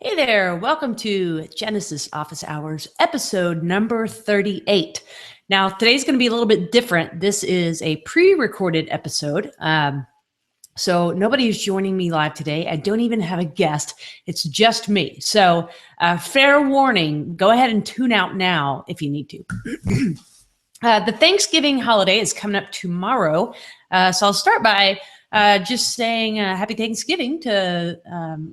Hey there, welcome to Genesis Office Hours, episode number 38. Now, today's going to be a little bit different. This is a pre-recorded episode. So nobody is joining me live today. I don't even have a guest. It's just me. So fair warning, go ahead and tune out now if you need to. The Thanksgiving holiday is coming up tomorrow. So I'll start by just saying happy Thanksgiving to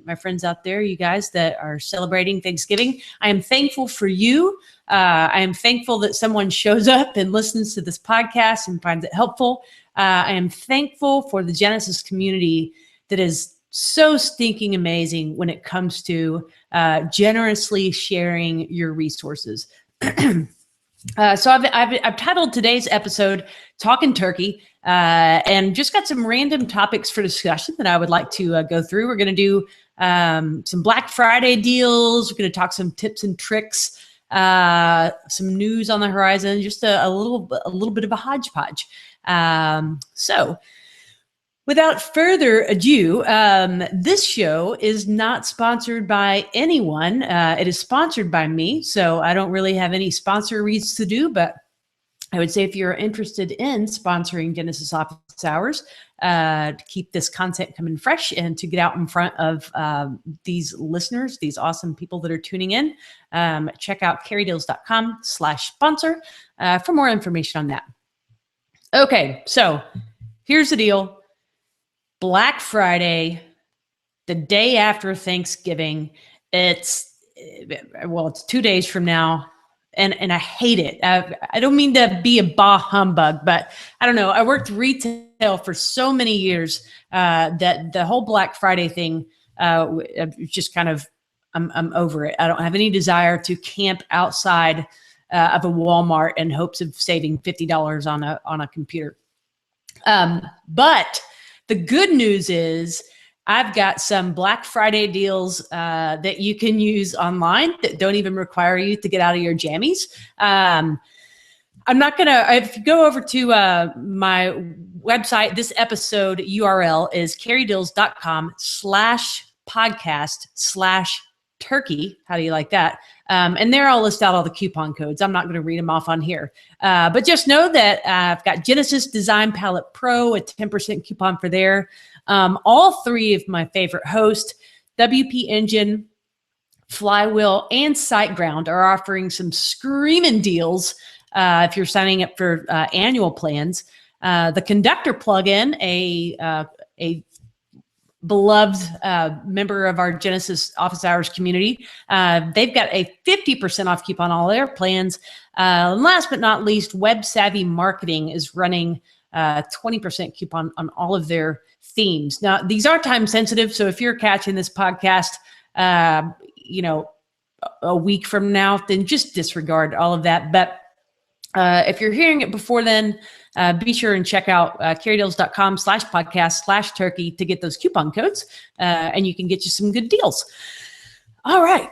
my friends out there, you guys that are celebrating Thanksgiving. I am thankful for you. I am thankful that someone shows up and listens to this podcast and finds it helpful. I am thankful for the Genesis community that is so stinking amazing when it comes to generously sharing your resources. So I've titled today's episode "Talkin Turkey," and just got some random topics for discussion that I would like to go through. We're going to do some Black Friday deals. We're going to talk some tips and tricks, some news on the horizon, just a little bit of a hodgepodge. So without further ado, this show is not sponsored by anyone. It is sponsored by me, so I don't really have any sponsor reads to do, but I would say if you're interested in sponsoring Genesis Office Hours, to keep this content coming fresh and to get out in front of these listeners, these awesome people that are tuning in, check out carrydeals.com/sponsor for more information on that. Okay, so here's the deal. Black Friday, the day after Thanksgiving, it's 2 days from now, and I hate it. I don't mean to be a bah humbug, but I don't know. I worked retail for so many years that the whole Black Friday thing just kind of, I'm over it. I don't have any desire to camp outside of a Walmart in hopes of saving $50 on a computer. But the good news is I've got some Black Friday deals that you can use online that don't even require you to get out of your jammies. I'm not going to, if you go over to my website, this episode URL is carrydeals.com/podcast/turkey. How do you like that? And there I'll list out all the coupon codes. I'm not going to read them off on here. But just know that I've got Genesis Design Palette Pro, a 10% coupon for there. All three of my favorite hosts, WP Engine, Flywheel, and SiteGround, are offering some screaming deals if you're signing up for annual plans. The Conductor plugin, a beloved member of our Genesis Office Hours community. They've got a 50% off coupon on all their plans. And last but not least, Web Savvy Marketing is running 20% coupon on all of their themes. Now, these are time sensitive, so if you're catching this podcast, a week from now, then just disregard all of that. But if you're hearing it before then, be sure and check out carrydeals.com/podcast/turkey to get those coupon codes, and you can get you some good deals. All right,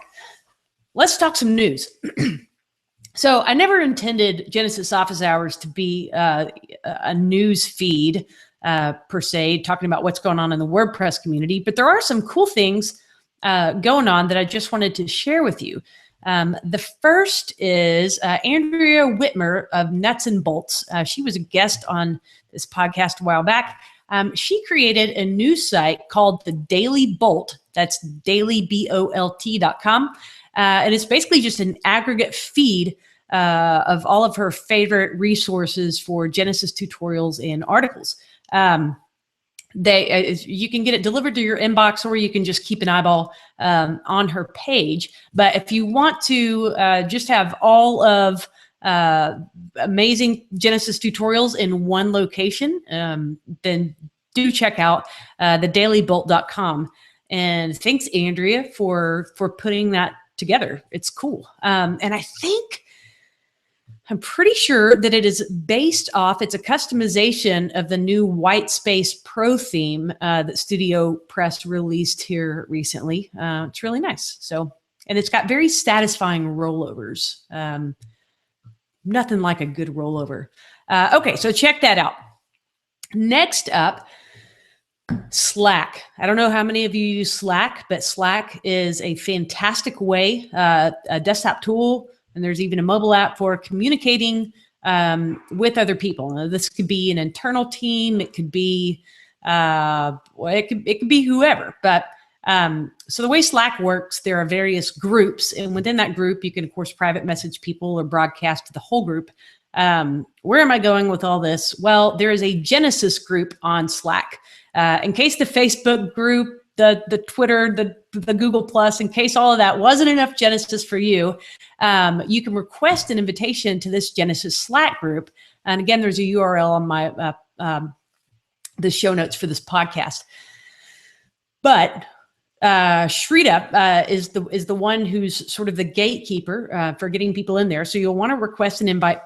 let's talk some news. So I never intended Genesis Office Hours to be a news feed per se, talking about what's going on in the WordPress community, but there are some cool things going on that I just wanted to share with you. The first is Andrea Whitmer of Nuts and Bolts. She was a guest on this podcast a while back. She created a news site called the Daily Bolt. That's dailybolt.com. And it's basically just an aggregate feed of all of her favorite resources for Genesis tutorials and articles. You can get it delivered to your inbox, or you can just keep an eyeball on her page. But if you want to just have all of amazing Genesis tutorials in one location, then do check out thedailybolt.com. And thanks, Andrea, for putting that together. It's cool. And I'm pretty sure that it is based off, it's a customization of the new Whitespace Pro theme that Studio Press released here recently. It's really nice. So, and it's got very satisfying rollovers. Nothing like a good rollover. Okay, so check that out. Next up, Slack. I don't know how many of you use Slack, but Slack is a fantastic way, a desktop tool, and there's even a mobile app for communicating with other people. Now, this could be an internal team. It could be, it could be whoever. But so the way Slack works, there are various groups, and within that group, you can of course private message people or broadcast to the whole group. Where am I going with all this? Well, there is a Genesis group on Slack. In case the Facebook group, the Twitter, the Google Plus, in case all of that wasn't enough Genesis for you, you can request an invitation to this Genesis Slack group. And again, there's a URL on my the show notes for this podcast. But Shrita is the one who's sort of the gatekeeper for getting people in there. So you'll want to request an invite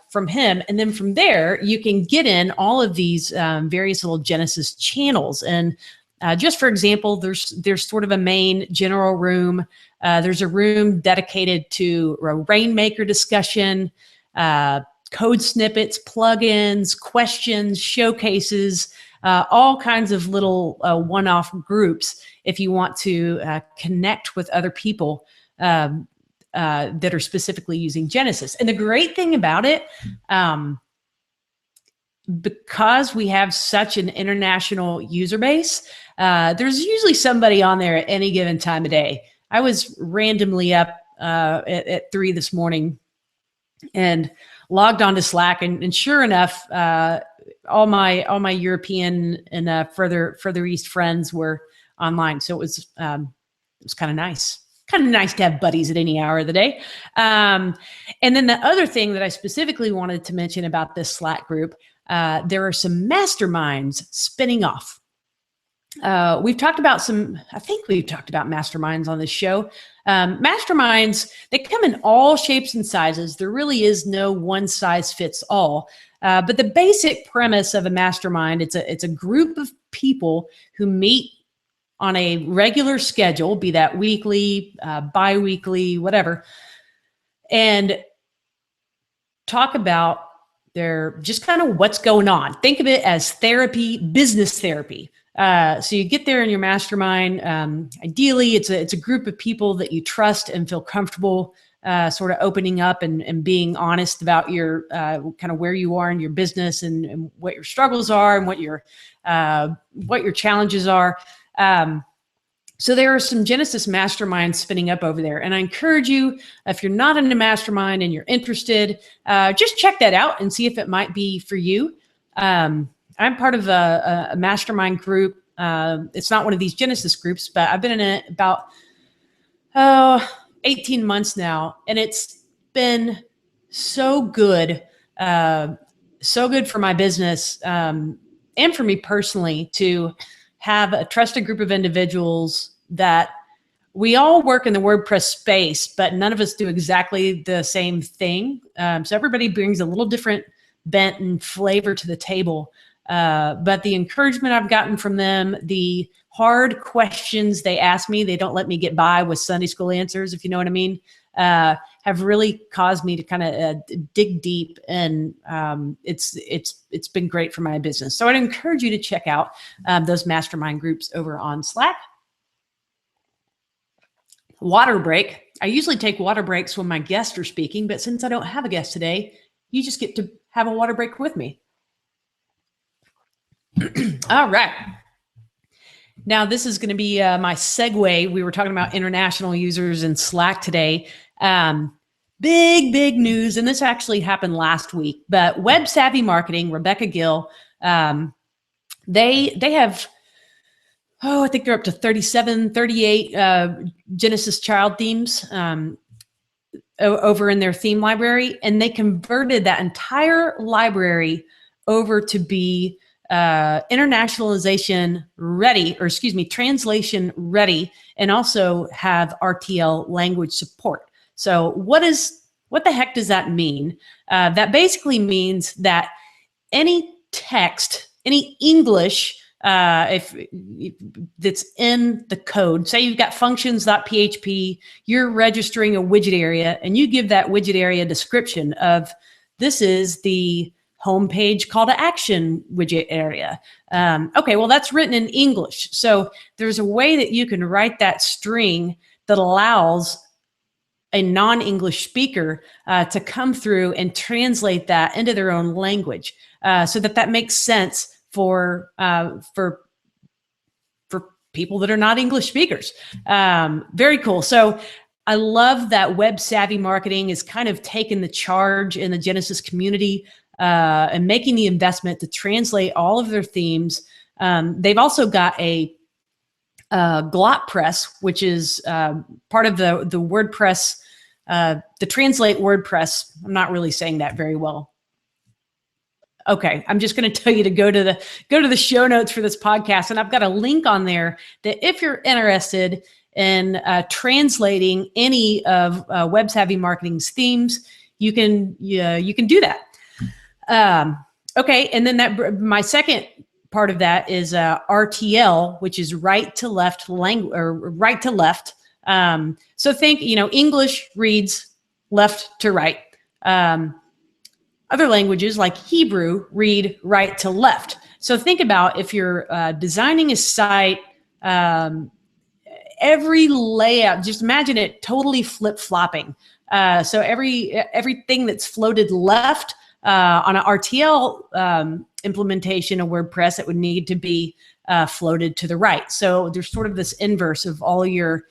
from him. And then from there, you can get in all of these various little Genesis channels. And just for example, there's sort of a main general room. There's a room dedicated to a Rainmaker discussion, code snippets, plugins, questions, showcases, all kinds of little one-off groups if you want to connect with other people that are specifically using Genesis. And the great thing about it, because we have such an international user base, there's usually somebody on there at any given time of day. I was randomly up at 3 this morning and logged onto Slack, and sure enough, all my European and further east friends were online. So it was kind of nice. Kind of nice to have buddies at any hour of the day. And then the other thing that I specifically wanted to mention about this Slack group, there are some masterminds spinning off. We've talked about I think we've talked about masterminds on this show. Masterminds, they come in all shapes and sizes. There really is no one size fits all. But the basic premise of a mastermind, it's a group of people who meet on a regular schedule, be that weekly, bi-weekly, whatever, and talk about their just kind of what's going on. Think of it as therapy, business therapy. So you get there in your mastermind. Ideally, it's a group of people that you trust and feel comfortable sort of opening up and being honest about your kind of where you are in your business and what your struggles are and what your challenges are. So there are some Genesis masterminds spinning up over there. And I encourage you, if you're not in a mastermind and you're interested, just check that out and see if it might be for you. I'm part of a mastermind group. It's not one of these Genesis groups, but I've been in it about 18 months now. And it's been so good for my business and for me personally to have a trusted group of individuals that we all work in the WordPress space, but none of us do exactly the same thing. So everybody brings a little different bent and flavor to the table. But the encouragement I've gotten from them, the hard questions they ask me, they don't let me get by with Sunday school answers, if you know what I mean, have really caused me to kind of dig deep, and it's been great for my business. So I'd encourage you to check out those mastermind groups over on Slack. Water break. I usually take water breaks when my guests are speaking, but since I don't have a guest today, you just get to have a water break with me. All right. Now, this is going to be my segue. We were talking about international users in Slack today. Big news, and this actually happened last week, but Web Savvy Marketing, Rebecca Gill, they have, I think they're up to 37, 38 Genesis child themes over in their theme library, and they converted that entire library over to be internationalization ready, or excuse me, translation ready, and also have RTL language support. So what the heck does that mean? That basically means that any text, any English, if that's in the code, say you've got functions.php, you're registering a widget area, and you give that widget area description of, this is the homepage call to action widget area. Okay, well, that's written in English. So there's a way that you can write that string that allows a non-English speaker to come through and translate that into their own language, so that makes sense for people that are not English speakers. Very cool. So I love that Web Savvy Marketing is kind of taking the charge in the Genesis community and making the investment to translate all of their themes. They've also got a Glot Press, which is part of the WordPress, the Translate WordPress. I'm not really saying that very well. Okay, I'm just going to tell you to go to the show notes for this podcast, and I've got a link on there that if you're interested in translating any of Web Savvy Marketing's themes, you can do that. Okay, and then my second part of that is RTL, which is right to left language, or right to left. So think, English reads left to right. Other languages like Hebrew read right to left. So think about if you're designing a site, every layout, just imagine it totally flip-flopping. So everything that's floated left on an RTL implementation of WordPress, it would need to be floated to the right. So there's sort of this inverse of all of your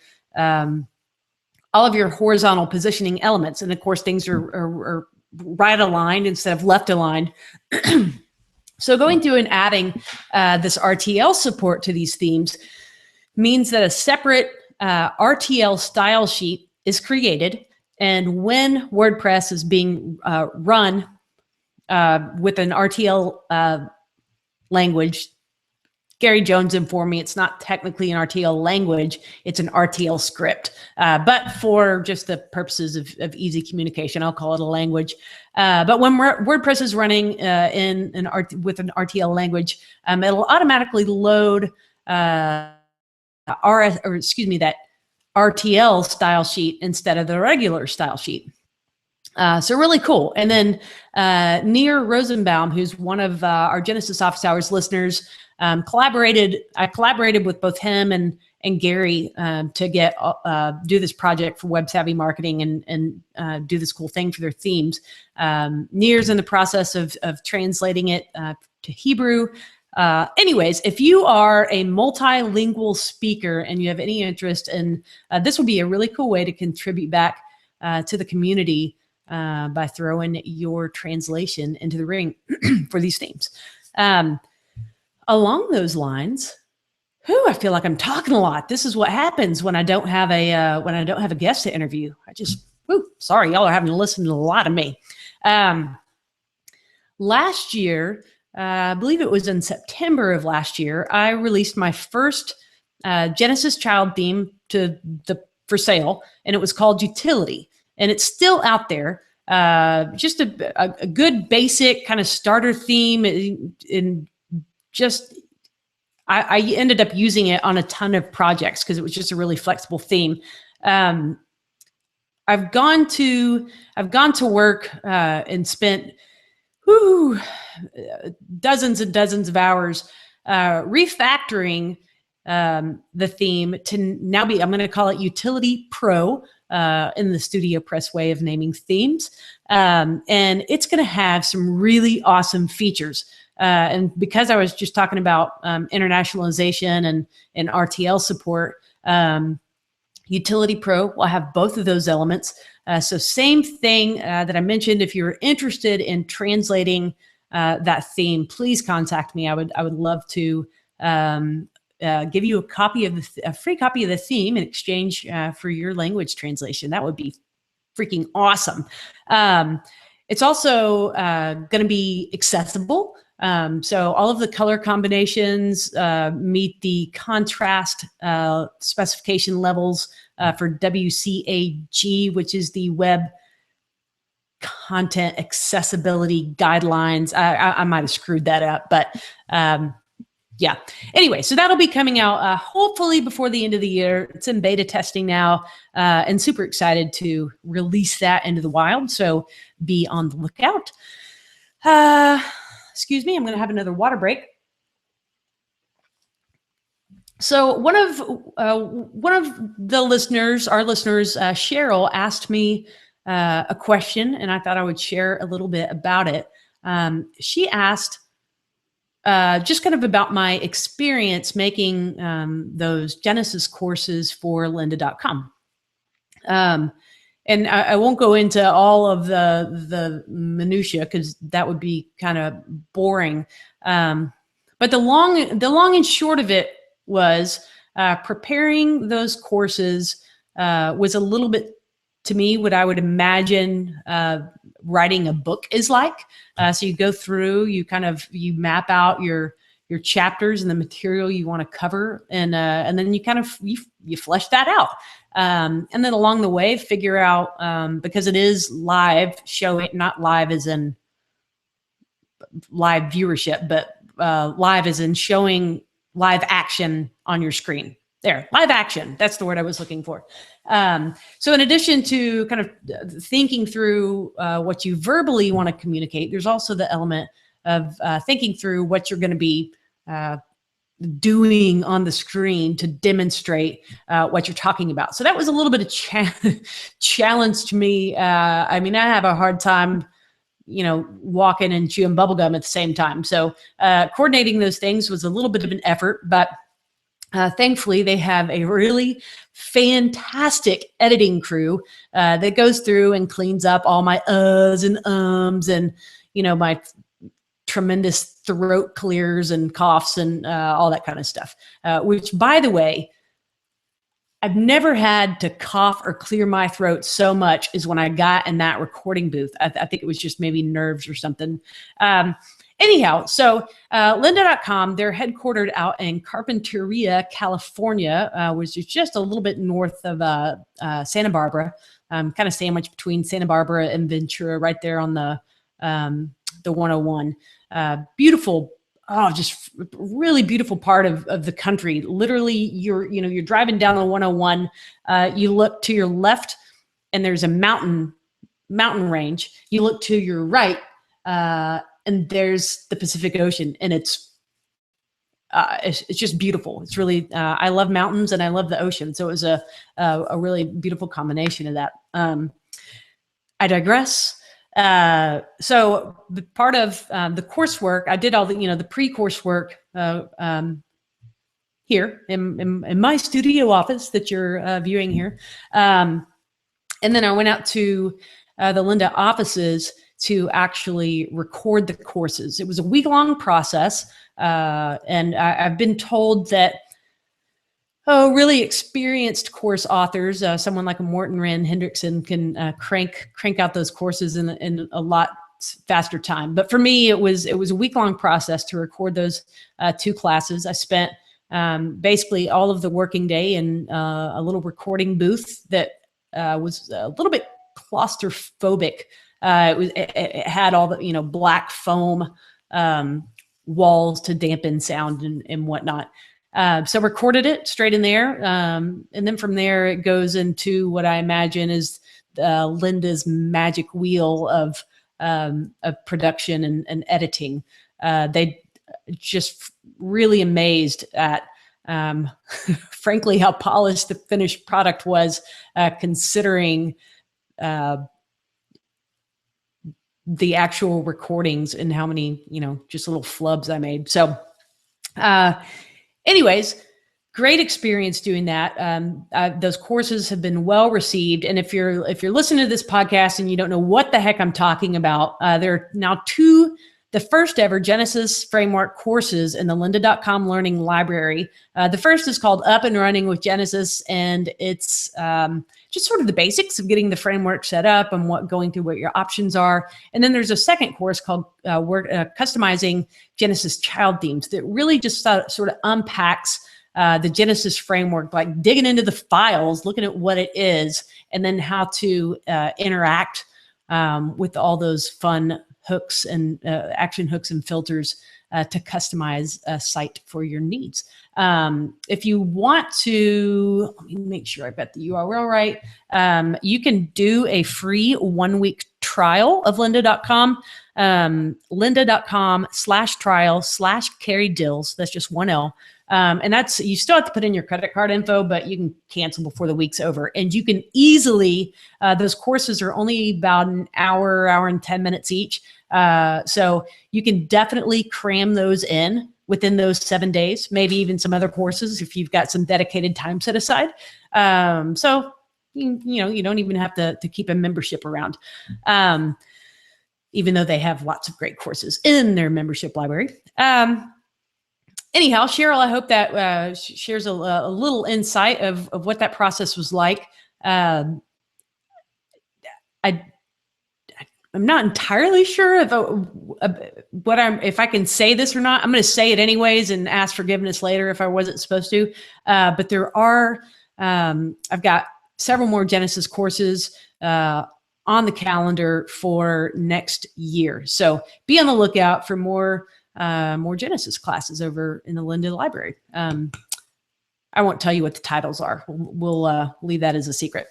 horizontal positioning elements. And of course, things are right aligned instead of left aligned. So going through and adding this RTL support to these themes means that a separate RTL style sheet is created. And when WordPress is being run with an RTL language, Gary Jones informed me it's not technically an RTL language, it's an RTL script. But for just the purposes of easy communication, I'll call it a language. But when WordPress is running with an RTL language, it'll automatically load that RTL style sheet instead of the regular style sheet. So really cool. And then Nir Rosenbaum, who's one of our Genesis Office Hours listeners, I collaborated with both him and Gary to do this project for Web Savvy Marketing and do this cool thing for their themes. Nir's in the process of translating it to Hebrew. Anyways, if you are a multilingual speaker and you have any interest in, this would be a really cool way to contribute back to the community by throwing your translation into the ring for these themes. Along those lines, I feel like I'm talking a lot. This is what happens when I don't have a guest to interview. Sorry, y'all are having to listen to a lot of me. Last year, I believe it was in September of last year, I released my first Genesis child theme for sale, and it was called Utility, and it's still out there. Just a good basic kind of starter theme, I ended up using it on a ton of projects because it was just a really flexible theme. I've gone to work and spent dozens and dozens of hours refactoring the theme to now be, I'm going to call it Utility Pro in the Studio Press way of naming themes. And it's going to have some really awesome features. And because I was just talking about internationalization and RTL support, Utility Pro will have both of those elements. So same thing that I mentioned. If you're interested in translating that theme, please contact me. I would love to give you a free copy of the theme in exchange for your language translation. That would be freaking awesome. It's also going to be accessible. So all of the color combinations meet the contrast specification levels for WCAG, which is the Web Content Accessibility Guidelines. I might have screwed that up, but yeah. Anyway, so that'll be coming out hopefully before the end of the year. It's in beta testing now, and super excited to release that into the wild. So be on the lookout. Excuse me, I'm going to have another water break. So one of the listeners, our listeners, Cheryl, asked me a question, and I thought I would share a little bit about it. She asked just kind of about my experience making those Genesis courses for lynda.com. And I won't go into all of the minutia because that would be kind of boring. But the long and short of it was preparing those courses was a little bit, to me, what I would imagine writing a book is like. So you go through, you map out your chapters and the material you want to cover, and then you flesh that out. And then along the way, figure out, because it is live showing, not live as in live viewership, but live as in showing live action on your screen. There, live action. That's the word I was looking for. So in addition to kind of thinking through what you verbally want to communicate, there's also the element of thinking through what you're going to be doing on the screen to demonstrate what you're talking about. So that was a little bit of challenge to me. I mean, I have a hard time, walking and chewing bubblegum at the same time. So coordinating those things was a little bit of an effort, but thankfully they have a really fantastic editing crew that goes through and cleans up all my uhs and ums and, my tremendous throat clears and coughs and all that kind of stuff, which, by the way, I've never had to cough or clear my throat so much as when I got in that recording booth. I think it was just maybe nerves or something. Anyhow, so lynda.com, they're headquartered out in Carpinteria, California, which is just a little bit north of Santa Barbara, kind of sandwiched between Santa Barbara and Ventura, right there on the 101. Beautiful, just really beautiful part of the country. Literally, you're driving down the 101. You look to your left, and there's a mountain range. You look to your right, and there's the Pacific Ocean, and it's just beautiful. It's really, I love mountains and I love the ocean, so it was a really beautiful combination of that. I digress. So the part of the coursework, I did all the, the pre-course work here in my studio office that you're viewing here. And then I went out to the Lynda offices to actually record the courses. It was a week-long process. And I've been told that really experienced course authors, someone like a Morton Rand Hendrickson, can crank out those courses in a lot faster time. But for me, it was a week-long process to record those 2 classes. I spent basically all of the working day in a little recording booth that was a little bit claustrophobic. It had all the black foam walls to dampen sound and whatnot. So recorded it straight in there. And then from there, it goes into what I imagine is Lynda's magic wheel of production and editing. They just really amazed at, frankly, how polished the finished product was, considering the actual recordings and how many, just little flubs I made. So, anyways, great experience doing that. Those courses have been well received. And if you're listening to this podcast and you don't know what the heck I'm talking about, there are now 2, the first ever Genesis framework courses in the lynda.com learning library. The first is called Up and Running with Genesis, and it's just sort of the basics of getting the framework set up and going through what your options are. And then there's a second course called Customizing Genesis Child Themes that really just sort of unpacks the Genesis framework, like digging into the files, looking at what it is, and then how to interact with all those fun hooks and action hooks and filters to customize a site for your needs. If you want to, let me make sure I got the URL right. You can do a free 1-week trial of lynda.com, lynda.com/trial/Carrie Dills. That's just 1L. And that's, you still have to put in your credit card info, but you can cancel before the week's over. And you can easily, those courses are only about an hour and 10 minutes each. So you can definitely cram those in within those 7 days, maybe even some other courses if you've got some dedicated time set aside. So, you don't even have to keep a membership around. Even though they have lots of great courses in their membership library. Anyhow, Cheryl, I hope that shares a little insight of what that process was like. I'm not entirely sure if I can say this or not. I'm going to say it anyways and ask forgiveness later if I wasn't supposed to. But there are, I've got several more Genesis courses on the calendar for next year. So be on the lookout for more Genesis classes over in the Lynda library. I won't tell you what the titles are. We'll leave that as a secret.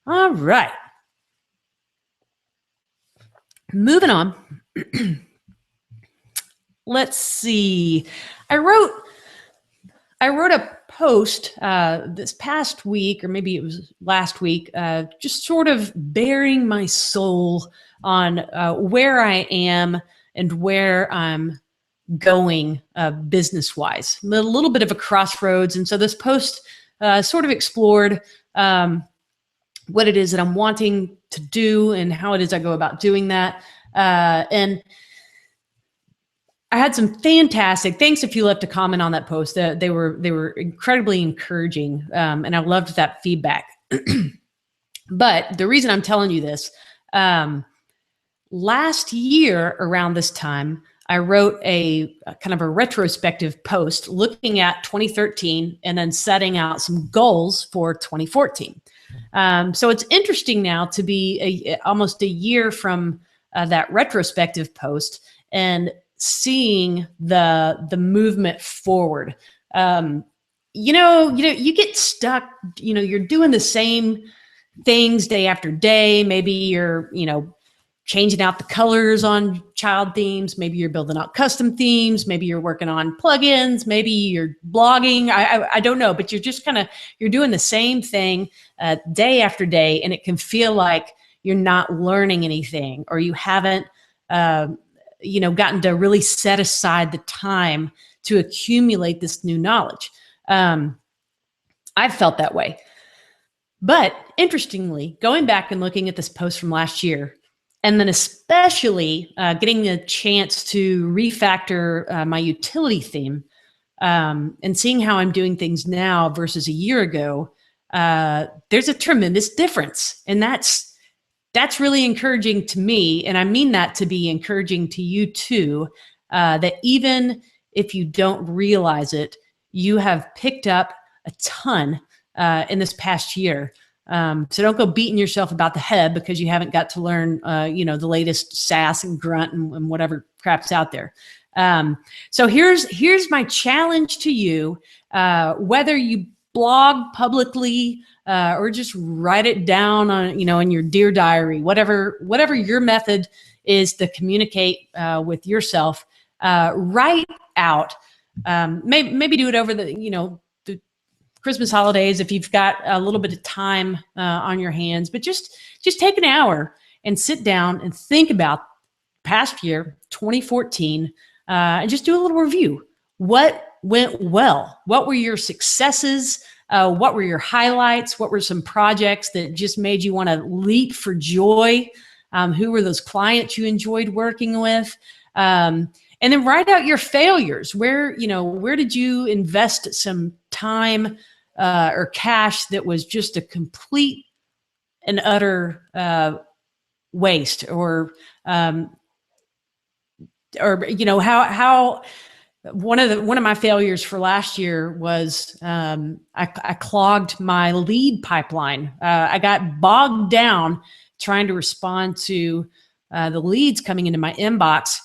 All right. Moving on. Let's see. I wrote a post this past week, or maybe it was last week, just sort of bearing my soul on where I am and where I'm going business-wise. I'm at a little bit of a crossroads. And so this post sort of explored what it is that I'm wanting to do and how it is I go about doing that. And I had some fantastic, thanks if you left a comment on that post. They were incredibly encouraging, and I loved that feedback. But the reason I'm telling you this, last year around this time, I wrote a kind of a retrospective post looking at 2013 and then setting out some goals for 2014. So it's interesting now to be almost a year from that retrospective post and seeing the movement forward. You get stuck, you're doing the same things day after day. Maybe you're, changing out the colors on child themes. Maybe you're building out custom themes. Maybe you're working on plugins. Maybe you're blogging. I don't know, but you're just you're doing the same thing day after day. And it can feel like you're not learning anything, or you haven't, gotten to really set aside the time to accumulate this new knowledge. I've felt that way. But interestingly, going back and looking at this post from last year, and then especially getting a chance to refactor my utility theme and seeing how I'm doing things now versus a year ago, there's a tremendous difference. And that's really encouraging to me. And I mean that to be encouraging to you too, that even if you don't realize it, you have picked up a ton in this past year. So don't go beating yourself about the head because you haven't got to learn, the latest SAS and grunt and whatever crap's out there. So here's my challenge to you, whether you blog publicly or just write it down on, in your Dear Diary, whatever your method is to communicate with yourself, write out, maybe do it over the Christmas holidays if you've got a little bit of time on your hands, but just take an hour and sit down and think about past year, 2014, and just do a little review. What went well? What were your successes? What were your highlights? What were some projects that just made you want to leap for joy? Who were those clients you enjoyed working with? And then write out your failures. Where did you invest some time or cash that was just a complete and utter waste, or how one of my failures for last year was I clogged my lead pipeline. I got bogged down trying to respond to the leads coming into my inbox.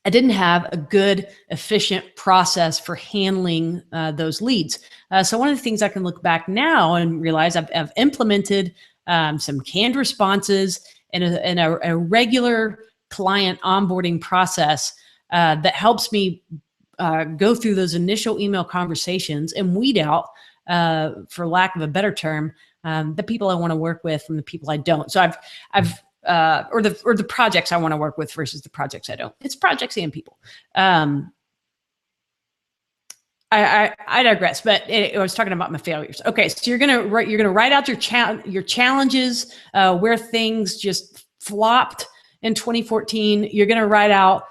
I didn't have a good, efficient process for handling those leads. So one of the things I can look back now and realize I've implemented some canned responses a regular client onboarding process that helps me go through those initial email conversations and weed out, for lack of a better term, the people I want to work with from the people I don't. So or the projects I want to work with versus the projects I don't. It's projects and people. I digress, but I was talking about my failures. Okay, so you're gonna write out your challenges, where things just flopped in 2014. You're gonna write out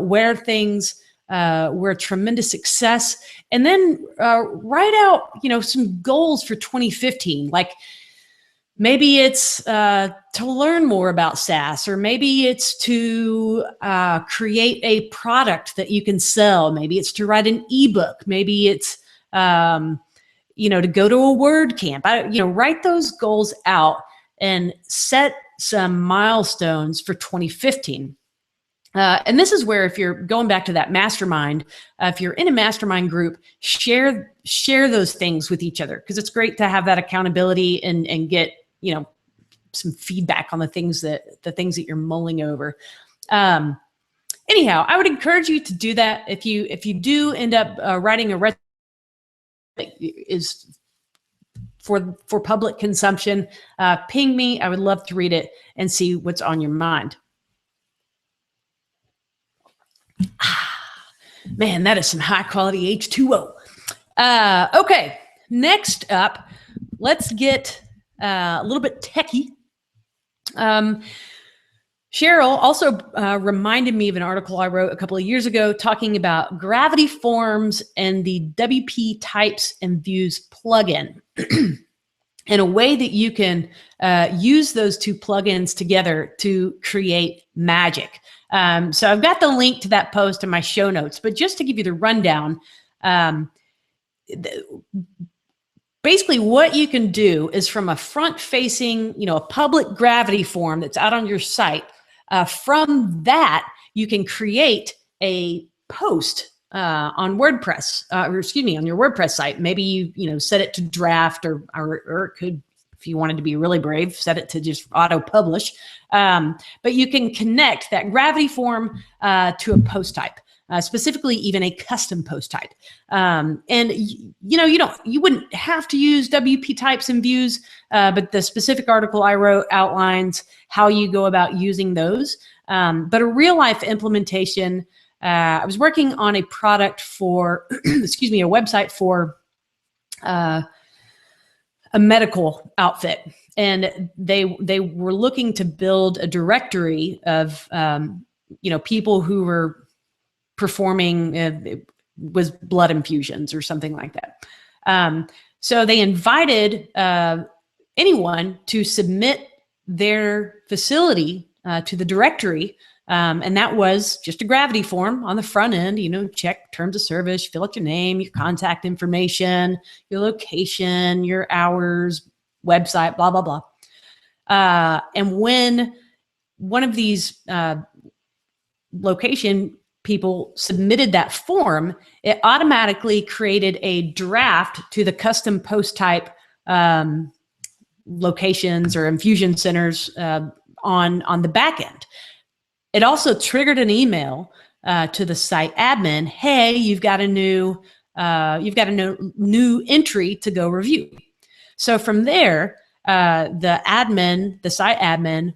where things were a tremendous success, and then write out some goals for 2015. Like maybe it's to learn more about SaaS, or maybe it's to create a product that you can sell. Maybe it's to write an ebook. Maybe it's to go to a word camp. Write those goals out and set some milestones for 2015. And this is where, if you're going back to that mastermind, if you're in a mastermind group, share those things with each other, because it's great to have that accountability and get some feedback on the things that you're mulling over. Anyhow, I would encourage you to do that. If you do end up writing a resume that is for public consumption, ping me. I would love to read it and see what's on your mind. Man, that is some high quality H2O. Okay, next up, let's get a little bit techie. Cheryl also reminded me of an article I wrote a couple of years ago talking about Gravity Forms and the WP Types and Views plugin, and a way that you can use those two plugins together to create magic. So I've got the link to that post in my show notes, but just to give you the rundown, basically what you can do is, from a front-facing, a public Gravity form that's out on your site, from that, you can create a post on WordPress, on your WordPress site. Maybe you set it to draft, or it could, if you wanted to be really brave, set it to just auto-publish. But you can connect that Gravity form to a post type, specifically even a custom post type. And you wouldn't have to use WP types and views, but the specific article I wrote outlines how you go about using those. But a real life implementation, I was working on a product for, a website for a medical outfit. And they were looking to build a directory of, people who were performing was blood infusions or something like that. So they invited anyone to submit their facility to the directory. And that was just a Gravity form on the front end. Check terms of service, fill out your name, your contact information, your location, your hours, website, blah, blah, blah. And when one of these location people submitted that form, it automatically created a draft to the custom post type locations or infusion centers on the back end. It also triggered an email to the site admin. Hey, you've got a new entry to go review. So from there, the site admin,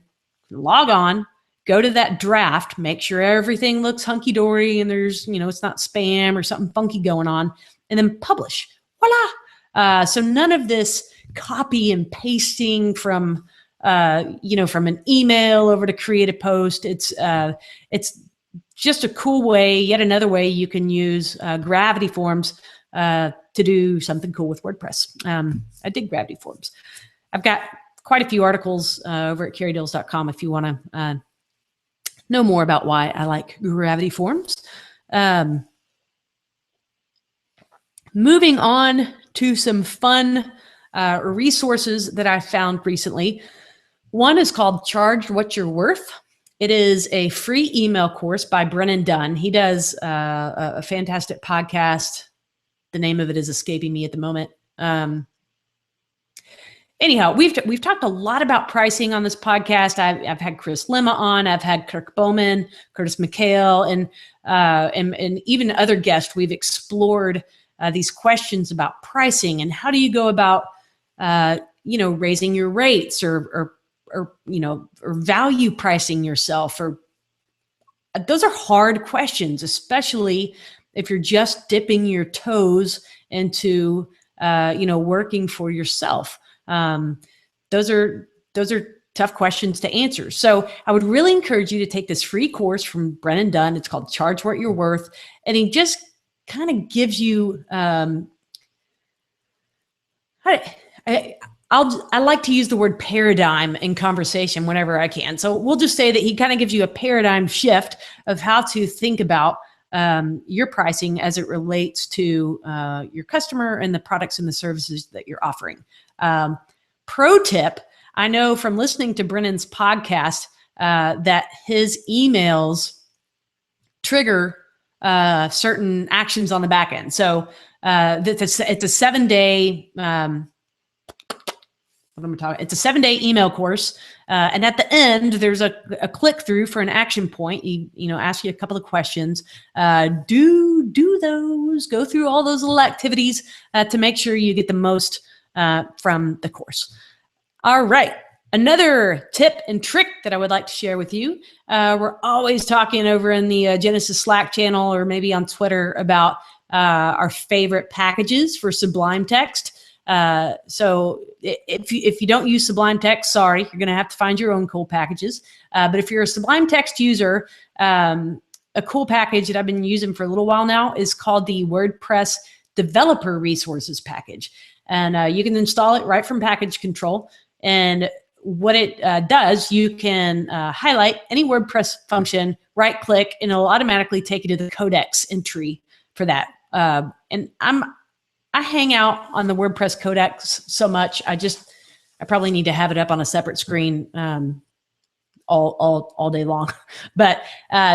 log on, go to that draft, make sure everything looks hunky-dory and there's, it's not spam or something funky going on, and then publish. Voila! So none of this copy and pasting from an email over to create a post. It's just a cool way, yet another way you can use Gravity Forms to do something cool with WordPress. I dig Gravity Forms. I've got quite a few articles over at carriedills.com if you want to know more about why I like Gravity Forms. Moving on to some fun resources that I found recently. One is called Charge What You're Worth. It is a free email course by Brennan Dunn. He does a fantastic podcast. The name of it is escaping me at the moment. anyhow, we've talked a lot about pricing on this podcast. I've had Chris Lima on, I've had Kirk Bowman, Curtis McHale, and even other guests. We've explored these questions about pricing and how do you go about raising your rates or value pricing yourself. Or those are hard questions, especially if you're just dipping your toes into working for yourself. Those are tough questions to answer. So I would really encourage you to take this free course from Brennan Dunn. It's called Charge What You're Worth. And he just kind of gives you, I like to use the word paradigm in conversation whenever I can. So we'll just say that he kind of gives you a paradigm shift of how to think about your pricing as it relates to your customer and the products and the services that you're offering. Pro tip, I know from listening to Brennan's podcast that his emails trigger certain actions on the back end. So it's a 7-day, it's a 7-day email course. And at the end, there's a click through for an action point. Ask you a couple of questions. Do those, go through all those little activities to make sure you get the most from the course. All right. Another tip and trick that I would like to share with you. We're always talking over in the Genesis Slack channel or maybe on Twitter about our favorite packages for Sublime Text. So if you don't use Sublime Text, sorry, you're going to have to find your own cool packages. But if you're a Sublime Text user, a cool package that I've been using for a little while now is called the WordPress Developer Resources package. And you can install it right from package control. And what it does, you can highlight any WordPress function, right click, and it'll automatically take you to the codex entry for that. And I hang out on the WordPress codex so much. I probably need to have it up on a separate screen all day long. But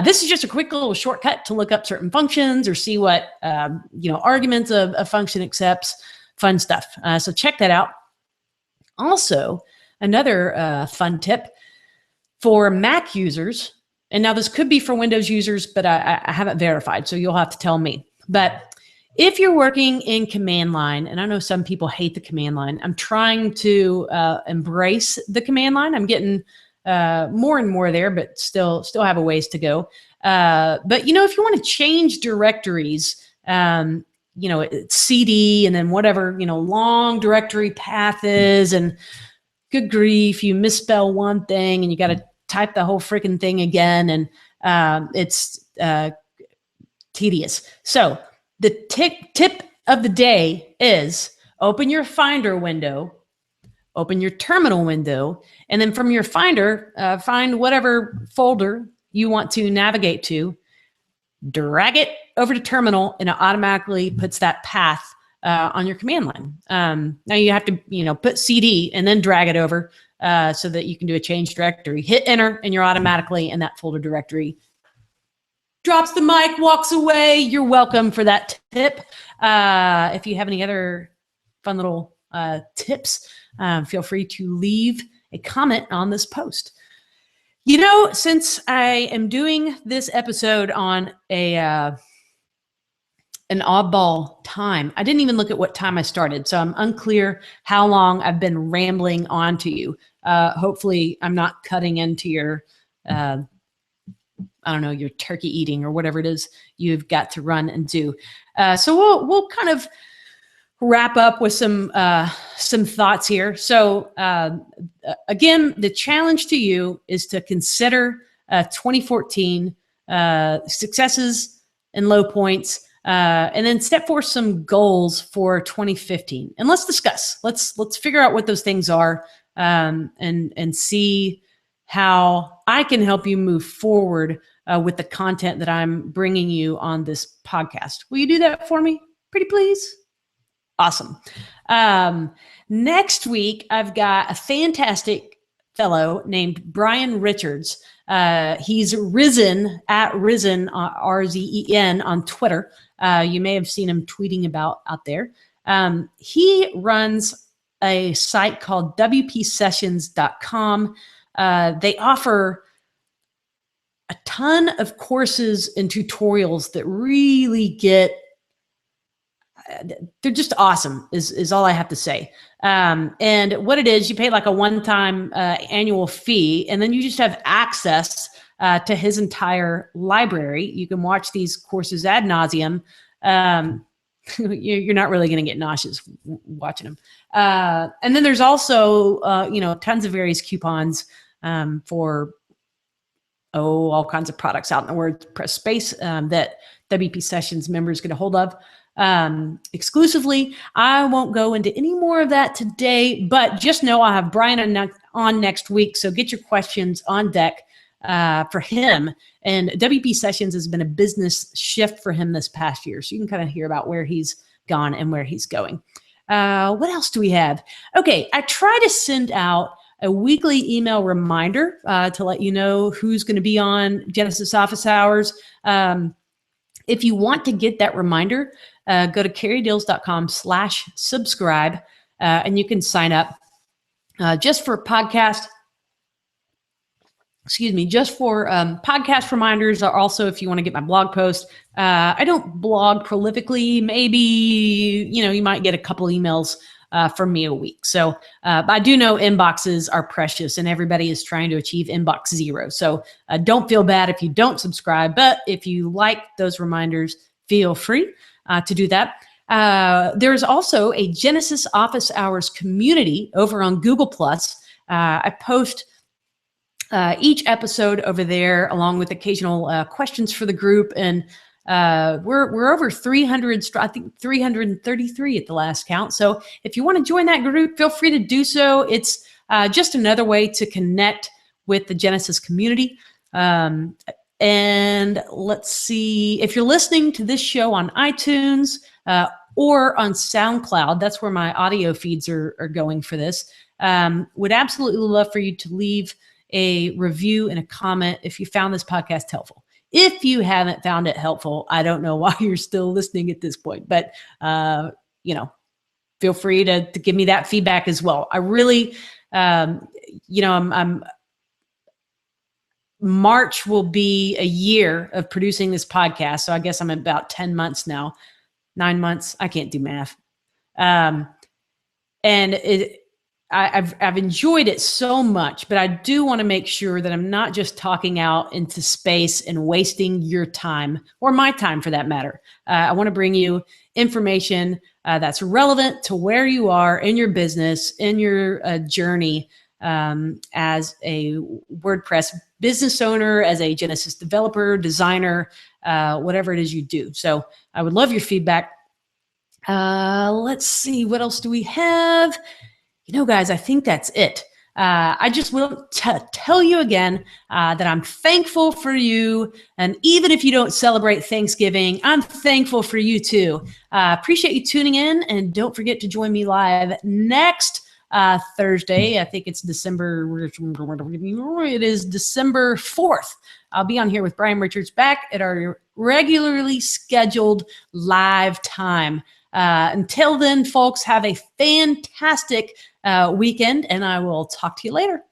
this is just a quick little shortcut to look up certain functions or see what arguments a function accepts. Fun stuff. So check that out. Also, another fun tip for Mac users, and now this could be for Windows users, but I haven't verified, so you'll have to tell me. But if you're working in command line, and I know some people hate the command line, I'm trying to embrace the command line. I'm getting more and more there, but still have a ways to go. But if you want to change directories, it's CD and then whatever, long directory path is, and good grief, you misspell one thing and you got to type the whole freaking thing again. And it's tedious. So the tip of the day is open your Finder window, open your terminal window, and then from your Finder, find whatever folder you want to navigate to, drag it over to terminal, and it automatically puts that path on your command line. Now you have to, put CD and then drag it over so that you can do a change directory. Hit enter, and you're automatically in that folder directory. Drops the mic, walks away. You're welcome for that tip. If you have any other fun little tips, feel free to leave a comment on this post. Since I am doing this episode on an oddball time, I didn't even look at what time I started, so I'm unclear how long I've been rambling on to you. Hopefully, I'm not cutting into your, your turkey eating or whatever it is you've got to run and do. So we'll kind of wrap up with some thoughts here. So again, the challenge to you is to consider 2014 successes and low points, and then set forth some goals for 2015. And let's discuss. Let's figure out what those things are, and see how I can help you move forward with the content that I'm bringing you on this podcast. Will you do that for me? Pretty please? Awesome. Next week, I've got a fantastic fellow named Brian Richards. He's Risen, at Risen, R-Z-E-N, on Twitter. You may have seen him tweeting about out there. He runs a site called wpsessions.com. They offer a ton of courses and tutorials that really they're just awesome is all I have to say. And what it is, you pay like a one-time annual fee, and then you just have access to his entire library. You can watch these courses ad nauseum. You're not really going to get nauseous watching them. And then there's also, tons of various coupons for all kinds of products out in the WordPress space that WP Sessions members get a hold of exclusively. I won't go into any more of that today, but just know I'll have Brian on next week. So get your questions on deck for him. And WP Sessions has been a business shift for him this past year. So you can kind of hear about where he's gone and where he's going. What else do we have? Okay, I try to send out a weekly email reminder to let you know who's going to be on Genesis Office Hours. If you want to get that reminder, go to carriedeals.com/subscribe, and you can sign up just for podcast. Just for podcast reminders. Also, if you want to get my blog post, I don't blog prolifically. Maybe, you might get a couple emails from me a week. So, but I do know inboxes are precious and everybody is trying to achieve inbox zero. So don't feel bad if you don't subscribe, but if you like those reminders, feel free to do that. There's also a Genesis Office Hours community over on Google+. I post each episode over there along with occasional questions for the group. And we're over 300, I think 333 at the last count. So if you want to join that group, feel free to do so. It's just another way to connect with the Genesis community. And let's see, if you're listening to this show on iTunes or on SoundCloud, that's where my audio feeds are going for this. Would absolutely love for you to leave a review and a comment if you found this podcast helpful. If you haven't found it helpful, I don't know why you're still listening at this point, but feel free to give me that feedback as well. I really, March will be a year of producing this podcast. So I guess I'm about 10 months now, 9 months. I can't do math. And I've enjoyed it so much, but I do want to make sure that I'm not just talking out into space and wasting your time or my time for that matter. I want to bring you information that's relevant to where you are in your business, in your journey as a WordPress business owner, as a Genesis developer, designer, whatever it is you do. So I would love your feedback. Let's see, what else do we have? Guys, I think that's it. I just want to tell you again that I'm thankful for you. And even if you don't celebrate Thanksgiving, I'm thankful for you too. Appreciate you tuning in. And don't forget to join me live next Thursday. I think it's December 4th. I'll be on here with Brian Richards back at our regularly scheduled live time. Until then, folks, have a fantastic weekend, and I will talk to you later.